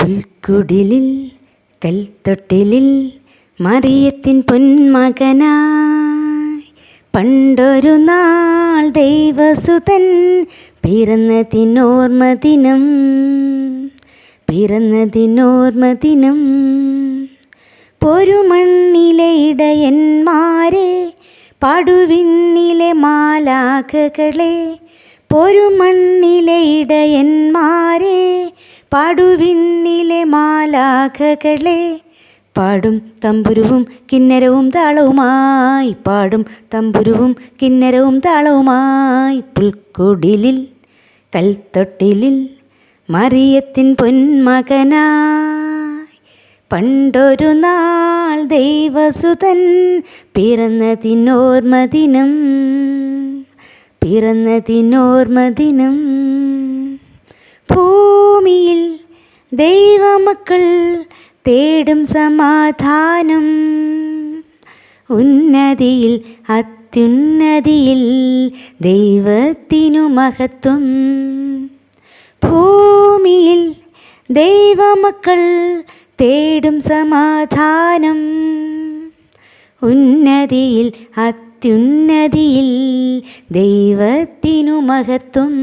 പുൽക്കുടിലിൽ കൽത്തൊട്ടിലിൽ മറിയത്തിൻ പൊന്മകനായി പണ്ടൊരു നാൾ ദൈവസുതൻ പിറന്നതിനോർമ്മദിനം പൊരുമണ്ണിലെ ഇടയന്മാരെ പടുവിണ്ണിലെ മാലാഖകളെ പൊരുമണ്ണിലെ ഇടയന്മാരെ പടുവിണ്ണിലെ മാലാഖകളെ പാടും തമ്പുരുവും കിന്നരവും താളവുമായി പാടും തമ്പുരുവും കിന്നരവും താളവുമായി പുൽക്കുടിലിൽ കൽത്തൊട്ടിലിൽ മറിയത്തിൻ പൊന്മകനായി പണ്ടൊരു നാൾ ദൈവസുതൻ പിറന്നതിനോർമ്മദിനം ഭൂമിയിൽ ദൈവമക്കൾ തേടും സമാധാനം ഉന്നതിയിൽ അത്യുന്നതിയിൽ ദൈവത്തിനു മഹത്വം ഭൂമിയിൽ ദൈവമക്കൾ തേടും സമാധാനം ഉന്നതിയിൽ അത്യുന്നതിയിൽ ദൈവത്തിനു മഹത്വം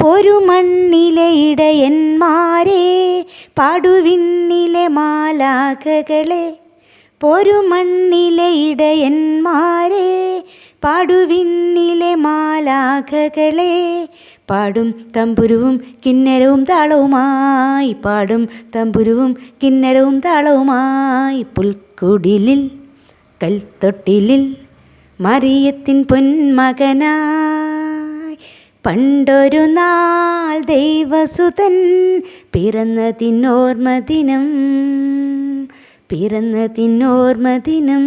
പൊരുമണ്ണിലെ ഇടയന്മാരെ പടുവിണ്ണിലെ മാലാഖകളെ പൊരുമണ്ണിലെ ഇടയന്മാരെ പടുവിണ്ണിലെ മാലാഖകളെ പാടും തമ്പുരുവും കിന്നരവും താളവുമായി പാടും തമ്പുരുവും കിന്നരവും താളവുമായി പുൽക്കുടിലിൽ കൽത്തൊട്ടിലിൽ മറിയത്തിൻ പൊന്മകനായി പണ്ടൊരു നാൾ ദൈവസുതൻ പിറന്നതിനോർമ്മദിനം പിറന്നതിനോർമ്മദിനം